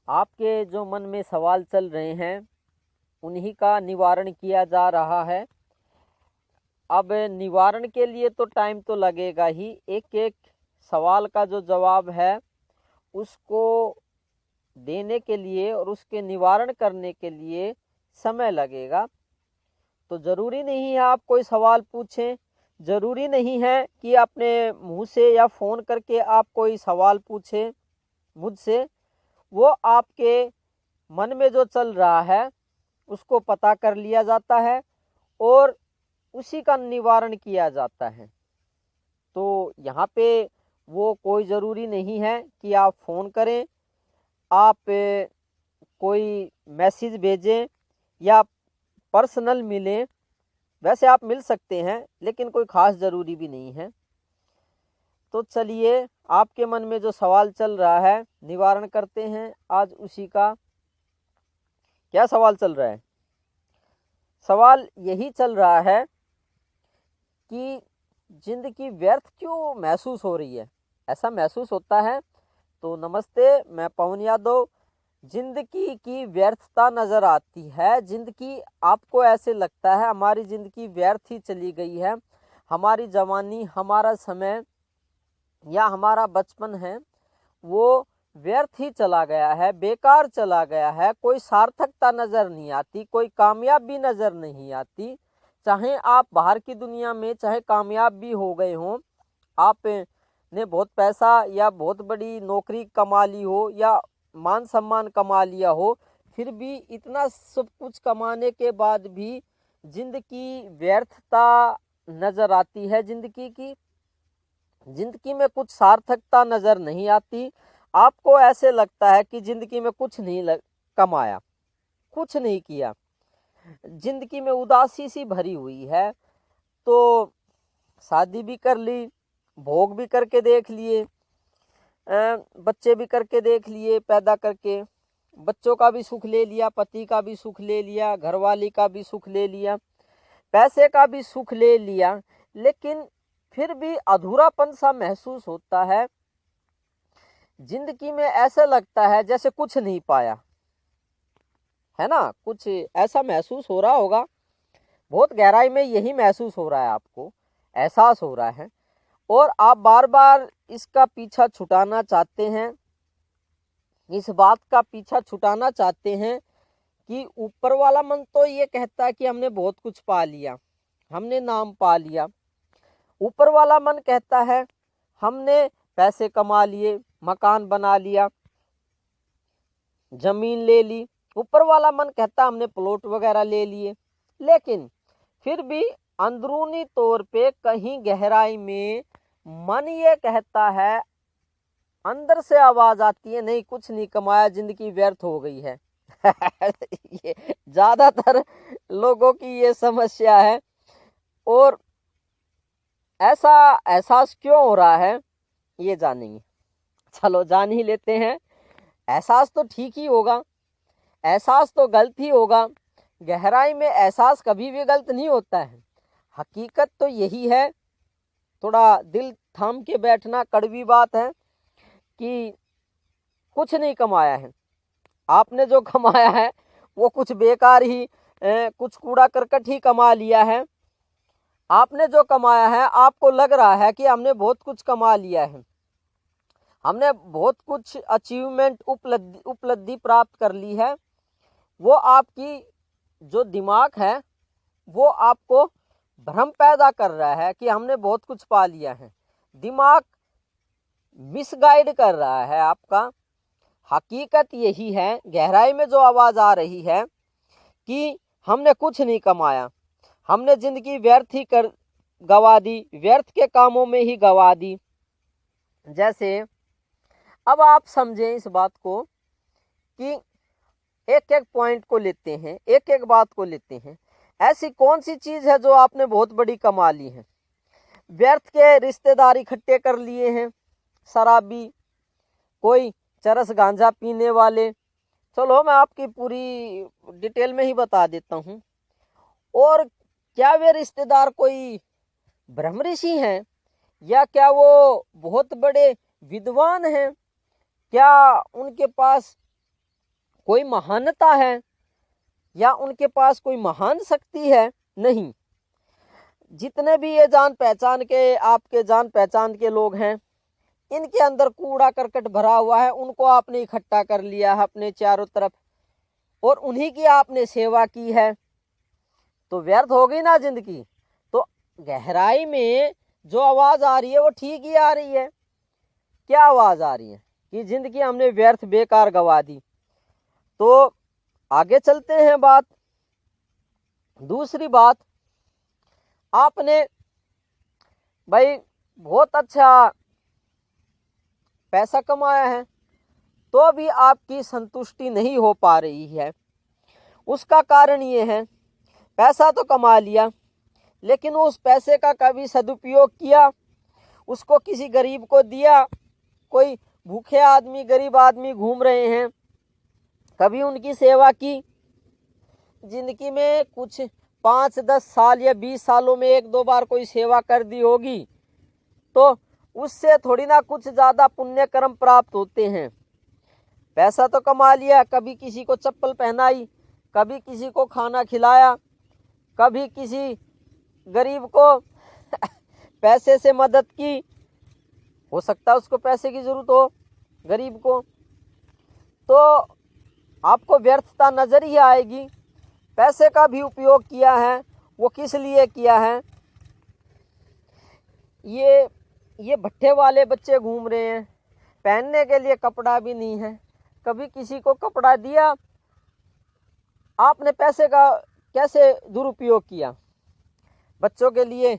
आपके जो मन में सवाल चल रहे हैं उन्हीं का निवारण किया जा रहा है। अब निवारण के लिए तो टाइम तो लगेगा ही, एक एक सवाल का जो जवाब है उसको देने के लिए और उसके निवारण करने के लिए समय लगेगा। तो ज़रूरी नहीं है आप कोई सवाल पूछें, ज़रूरी नहीं है कि अपने मुंह से या फ़ोन करके आप कोई सवाल पूछें मुझसे। वो आपके मन में जो चल रहा है उसको पता कर लिया जाता है और उसी का निवारण किया जाता है। तो यहाँ पे वो कोई ज़रूरी नहीं है कि आप फ़ोन करें, आप कोई मैसेज भेजें या पर्सनल मिलें। वैसे आप मिल सकते हैं लेकिन कोई ख़ास ज़रूरी भी नहीं है। तो चलिए, आपके मन में जो सवाल चल रहा है निवारण करते हैं आज उसी का। क्या सवाल चल रहा है? सवाल यही चल रहा है कि जिंदगी व्यर्थ क्यों महसूस हो रही है, ऐसा महसूस होता है। तो नमस्ते, मैं पवन यादव। जिंदगी की व्यर्थता नज़र आती है, जिंदगी आपको ऐसे लगता है हमारी ज़िंदगी व्यर्थ ही चली गई है, हमारी जवानी, हमारा समय या हमारा बचपन है वो व्यर्थ ही चला गया है, बेकार चला गया है, कोई सार्थकता नज़र नहीं आती, कोई कामयाबी नज़र नहीं आती। चाहे आप बाहर की दुनिया में चाहे कामयाब भी हो गए हों, आप ने बहुत पैसा या बहुत बड़ी नौकरी कमा ली हो या मान सम्मान कमा लिया हो, फिर भी इतना सब कुछ कमाने के बाद भी जिंदगी व्यर्थता नज़र आती है। जिंदगी में कुछ सार्थकता नज़र नहीं आती। आपको ऐसे लगता है कि जिंदगी में कुछ नहीं कमाया, कुछ नहीं किया, जिंदगी में उदासी सी भरी हुई है। तो शादी भी कर ली, भोग भी करके देख लिए, बच्चे भी करके देख लिए, पैदा करके बच्चों का भी सुख ले लिया, पति का भी सुख ले लिया, घरवाली का भी सुख ले लिया, पैसे का भी सुख ले लिया, लेकिन फिर भी अधूरापन सा महसूस होता है। जिंदगी में ऐसा लगता है जैसे कुछ नहीं पाया, है ना? कुछ ऐसा महसूस हो रहा होगा, बहुत गहराई में यही महसूस हो रहा है, आपको एहसास हो रहा है और आप बार बार इसका पीछा छुटाना चाहते हैं, इस बात का पीछा छुटाना चाहते हैं कि ऊपर वाला मन तो ये कहता है कि हमने बहुत कुछ पा लिया, हमने नाम पा लिया। ऊपर वाला मन कहता है हमने पैसे कमा लिए, मकान बना लिया, जमीन ले ली। ऊपर वाला मन कहता हमने प्लॉट वगैरह ले लिए, लेकिन फिर भी अंदरूनी तौर पे कहीं गहराई में मन ये कहता है, अंदर से आवाज आती है, नहीं कुछ नहीं कमाया, जिंदगी व्यर्थ हो गई है। ये ज्यादातर लोगों की ये समस्या है। और ऐसा एहसास क्यों हो रहा है ये जानेंगे। चलो जान ही लेते हैं। एहसास तो ठीक ही होगा, एहसास तो गलत ही होगा। गहराई में एहसास कभी भी गलत नहीं होता है। हकीकत तो यही है, थोड़ा दिल थाम के बैठना, कड़वी बात है कि कुछ नहीं कमाया है। आपने जो कमाया है वो कुछ बेकार ही, कुछ कूड़ा करकट ही कमा लिया है। आपने जो कमाया है आपको लग रहा है कि हमने बहुत कुछ कमा लिया है, हमने बहुत कुछ अचीवमेंट, उपलब्धि प्राप्त कर ली है। वो आपकी जो दिमाग है वो आपको भ्रम पैदा कर रहा है कि हमने बहुत कुछ पा लिया है। दिमाग मिसगाइड कर रहा है आपका। हकीकत यही है, गहराई में जो आवाज आ रही है कि हमने कुछ नहीं कमाया, हमने जिंदगी व्यर्थ ही गवा दी, व्यर्थ के कामों में ही गवा दी। जैसे अब आप समझें इस बात को कि एक एक पॉइंट को लेते हैं, एक एक बात को लेते हैं। ऐसी कौन सी चीज है जो आपने बहुत बड़ी कमा ली है? व्यर्थ के रिश्तेदार इकट्ठे कर लिए हैं, शराबी, कोई चरस गांजा पीने वाले। चलो मैं आपकी पूरी डिटेल में ही बता देता हूँ। और क्या वे रिश्तेदार कोई ब्रह्म ऋषि हैं, या क्या वो बहुत बड़े विद्वान हैं? क्या उनके पास कोई महानता है या उनके पास कोई महान शक्ति है, नहीं। जितने भी ये जान पहचान के आपके जान पहचान के लोग हैं, इनके अंदर कूड़ा करकट भरा हुआ है, उनको आपने इकट्ठा कर लिया है अपने चारों तरफ और उन्हीं की आपने सेवा की है, तो व्यर्थ हो गई ना जिंदगी। तो गहराई में जो आवाज आ रही है वो ठीक ही आ रही है। क्या आवाज आ रही है कि जिंदगी हमने व्यर्थ बेकार गवा दी। तो आगे चलते हैं। बात दूसरी बात, आपने भाई बहुत अच्छा पैसा कमाया है तो भी आपकी संतुष्टि नहीं हो पा रही है। उसका कारण ये है, पैसा तो कमा लिया लेकिन उस पैसे का कभी सदुपयोग किया, उसको किसी गरीब को दिया, कोई भूखे आदमी गरीब आदमी घूम रहे हैं, कभी उनकी सेवा की। जिंदगी में कुछ 5-10 साल या 20 सालों में 1-2 बार कोई सेवा कर दी होगी तो उससे थोड़ी ना कुछ ज़्यादा पुण्य कर्म प्राप्त होते हैं। पैसा तो कमा लिया, कभी किसी को चप्पल पहनाई, कभी किसी को खाना खिलाया, कभी किसी गरीब को पैसे से मदद की, हो सकता है उसको पैसे की ज़रूरत हो गरीब को, तो आपको व्यर्थता नज़र ही आएगी। पैसे का भी उपयोग किया है, वो किस लिए किया है। ये भट्ठे वाले बच्चे घूम रहे हैं, पहनने के लिए कपड़ा भी नहीं है, कभी किसी को कपड़ा दिया, आपने पैसे का कैसे दुरुपयोग किया। बच्चों के लिए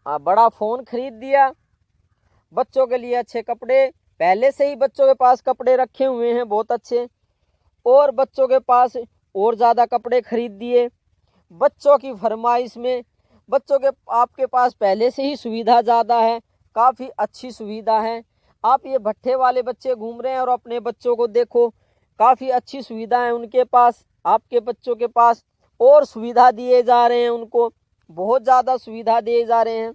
बड़ा फ़ोन खरीद दिया, बच्चों के लिए अच्छे कपड़े, पहले से ही बच्चों के पास कपड़े रखे हुए हैं बहुत अच्छे, और बच्चों के पास और ज़्यादा कपड़े खरीद दिए। बच्चों की फरमाइश में बच्चों के आपके पास पहले से ही सुविधा ज़्यादा है, काफ़ी अच्छी सुविधा है। आप ये भट्ठे वाले बच्चे घूम रहे हैं और अपने बच्चों को देखो, काफ़ी अच्छी सुविधा है उनके पास, आपके बच्चों के पास और सुविधा दिए जा रहे हैं, उनको बहुत ज़्यादा सुविधा दिए जा रहे हैं।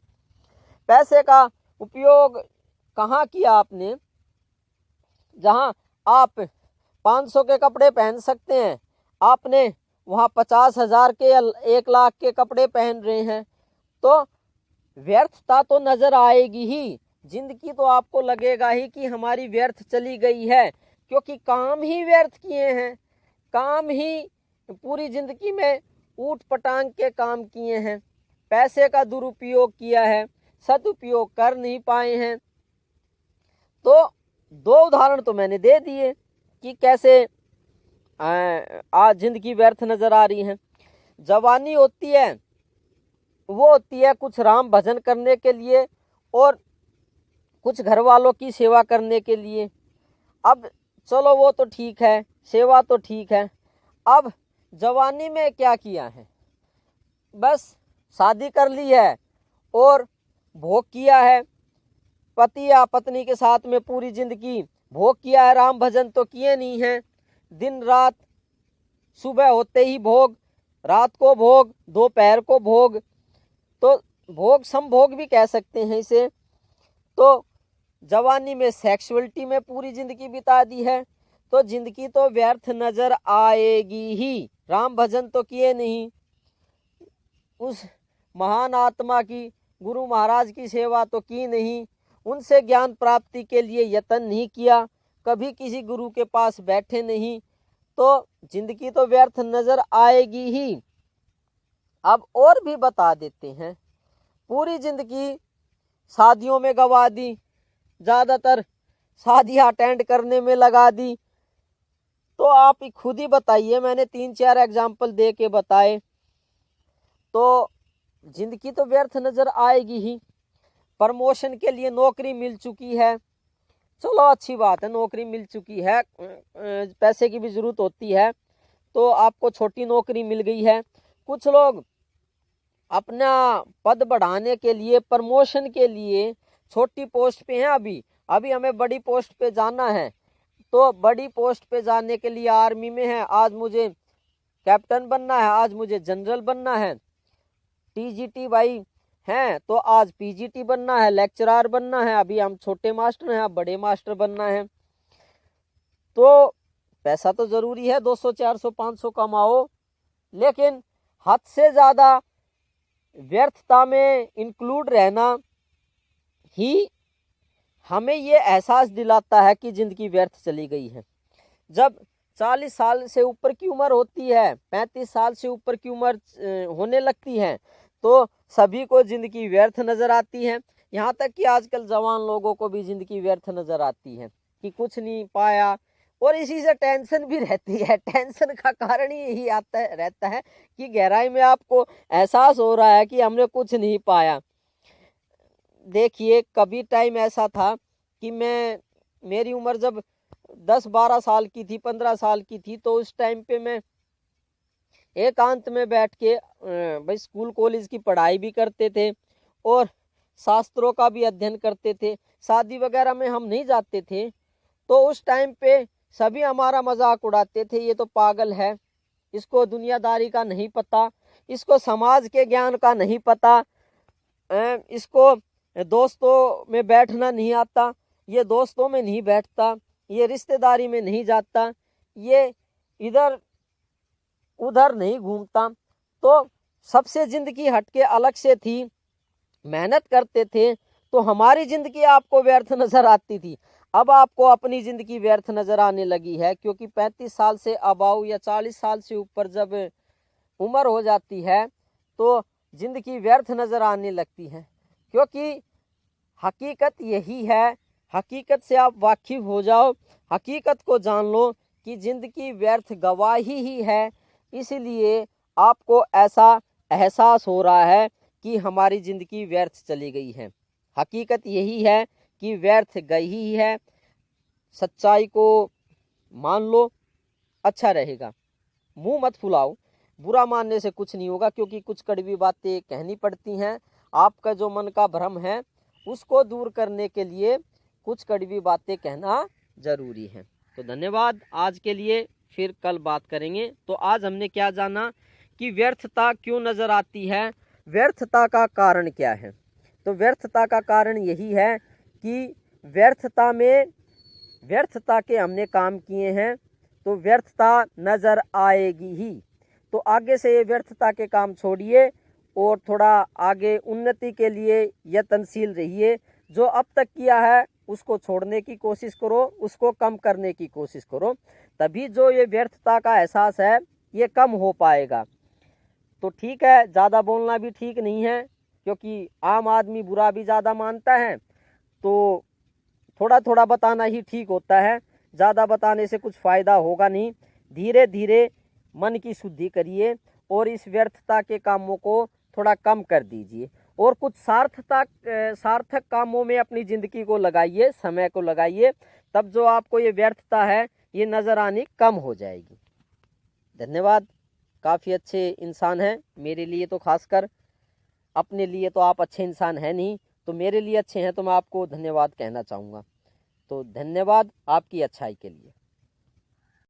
पैसे का उपयोग कहाँ किया आपने? जहाँ आप 500 के कपड़े पहन सकते हैं, आपने वहाँ 50,000 के या 1 लाख के कपड़े पहन रहे हैं, तो व्यर्थता तो नज़र आएगी ही। जिंदगी तो आपको लगेगा ही कि हमारी व्यर्थ चली गई है, क्योंकि काम ही व्यर्थ किए हैं, काम ही पूरी जिंदगी में ऊट पटांग के काम किए हैं, पैसे का दुरुपयोग किया है, सदुपयोग कर नहीं पाए हैं। तो 2 उदाहरण तो मैंने दे दिए कि कैसे आज जिंदगी व्यर्थ नजर आ रही है। जवानी होती है वो होती है कुछ राम भजन करने के लिए और कुछ घर वालों की सेवा करने के लिए। अब चलो वो तो ठीक है, सेवा तो ठीक है। अब जवानी में क्या किया है? बस शादी कर ली है और भोग किया है, पति या पत्नी के साथ में पूरी जिंदगी भोग किया है, राम भजन तो किए नहीं है। दिन रात, सुबह होते ही भोग, रात को भोग, दोपहर को भोग, तो भोग संभोग भी कह सकते हैं इसे। तो जवानी में सेक्सुअलिटी में पूरी जिंदगी बिता दी है, तो जिंदगी तो व्यर्थ नजर आएगी ही। राम भजन तो किए नहीं, उस महान आत्मा की, गुरु महाराज की सेवा तो की नहीं, उनसे ज्ञान प्राप्ति के लिए यत्न नहीं किया, कभी किसी गुरु के पास बैठे नहीं, तो जिंदगी तो व्यर्थ नजर आएगी ही। अब और भी बता देते हैं, पूरी जिंदगी शादियों में गवा दी, ज़्यादातर शादियां अटेंड करने में लगा दी, तो आप खुद ही बताइए, मैंने 3-4 एग्जाम्पल दे के बताए, तो जिंदगी तो व्यर्थ नजर आएगी ही। प्रमोशन के लिए नौकरी मिल चुकी है, चलो अच्छी बात है, नौकरी मिल चुकी है, पैसे की भी ज़रूरत होती है, तो आपको छोटी नौकरी मिल गई है। कुछ लोग अपना पद बढ़ाने के लिए, प्रमोशन के लिए छोटी पोस्ट पे हैं, अभी हमें बड़ी पोस्ट पे जाना है, तो बड़ी पोस्ट पे जाने के लिए आर्मी में है, आज मुझे कैप्टन बनना है, आज मुझे जनरल बनना है, टीजीटी भाई हैं तो आज पीजीटी बनना है, लेक्चरर बनना है, अभी हम छोटे मास्टर हैं, अब बड़े मास्टर बनना है। तो पैसा तो ज़रूरी है, 200 400 500 कमाओ, लेकिन हद से ज़्यादा व्यर्थता में इंक्लूड रहना ही हमें ये एहसास दिलाता है कि ज़िंदगी व्यर्थ चली गई है। जब 40 साल से ऊपर की उम्र होती है, 35 साल से ऊपर की उम्र होने लगती है, तो सभी को ज़िंदगी व्यर्थ नज़र आती है। यहाँ तक कि आजकल जवान लोगों को भी ज़िंदगी व्यर्थ नज़र आती है कि कुछ नहीं पाया, और इसी से टेंशन भी रहती है। टेंशन का कारण ही यही रहता है कि गहराई में आपको एहसास हो रहा है कि हमने कुछ नहीं पाया। देखिए, कभी टाइम ऐसा था कि मेरी उम्र जब 10-12 साल की थी, 15 साल की थी, तो उस टाइम पे मैं एकांत में बैठ के भाई स्कूल कॉलेज की पढ़ाई भी करते थे और शास्त्रों का भी अध्ययन करते थे। शादी वगैरह में हम नहीं जाते थे, तो उस टाइम पे सभी हमारा मजाक उड़ाते थे, ये तो पागल है, इसको दुनियादारी का नहीं पता, इसको समाज के ज्ञान का नहीं पता, इसको दोस्तों में बैठना नहीं आता, ये दोस्तों में नहीं बैठता, ये रिश्तेदारी में नहीं जाता, ये इधर उधर नहीं घूमता। तो सबसे ज़िंदगी हटके अलग से थी, मेहनत करते थे, तो हमारी ज़िंदगी आपको व्यर्थ नज़र आती थी। अब आपको अपनी ज़िंदगी व्यर्थ नज़र आने लगी है, क्योंकि 35 साल से अबाउ या 40 साल से ऊपर जब उम्र हो जाती है तो ज़िंदगी व्यर्थ नज़र आने लगती है। क्योंकि हकीकत यही है, हकीकत से आप वाकिफ हो जाओ, हकीकत को जान लो कि ज़िंदगी व्यर्थ गवाही ही है। इसलिए आपको ऐसा एहसास हो रहा है कि हमारी ज़िंदगी व्यर्थ चली गई है। हकीकत यही है कि व्यर्थ गई ही है। सच्चाई को मान लो, अच्छा रहेगा। मुंह मत फुलाओ, बुरा मानने से कुछ नहीं होगा, क्योंकि कुछ कड़वी बातें कहनी पड़ती हैं। आपका जो मन का भ्रम है उसको दूर करने के लिए कुछ कड़वी बातें कहना जरूरी है। तो धन्यवाद आज के लिए, फिर कल बात करेंगे। तो आज हमने क्या जाना कि व्यर्थता क्यों नज़र आती है, व्यर्थता का कारण क्या है। तो व्यर्थता का कारण यही है कि व्यर्थता के हमने काम किए हैं तो व्यर्थता नज़र आएगी ही। तो आगे से ये व्यर्थता के काम छोड़िए और थोड़ा आगे उन्नति के लिए यत्नशील रहिए। जो अब तक किया है उसको छोड़ने की कोशिश करो, उसको कम करने की कोशिश करो, तभी जो ये व्यर्थता का एहसास है ये कम हो पाएगा। तो ठीक है, ज़्यादा बोलना भी ठीक नहीं है, क्योंकि आम आदमी बुरा भी ज़्यादा मानता है, तो थोड़ा थोड़ा बताना ही ठीक होता है। ज़्यादा बताने से कुछ फ़ायदा होगा नहीं। धीरे धीरे मन की शुद्धि करिए और इस व्यर्थता के कामों को थोड़ा कम कर दीजिए और कुछ सार्थक कामों में अपनी ज़िंदगी को लगाइए, समय को लगाइए, तब जो आपको ये व्यर्थता है ये नज़र आनी कम हो जाएगी। धन्यवाद। काफ़ी अच्छे इंसान हैं मेरे लिए, तो खासकर अपने लिए तो आप अच्छे इंसान हैं नहीं, तो मेरे लिए अच्छे हैं, तो मैं आपको धन्यवाद कहना चाहूँगा। तो धन्यवाद आपकी अच्छाई के लिए।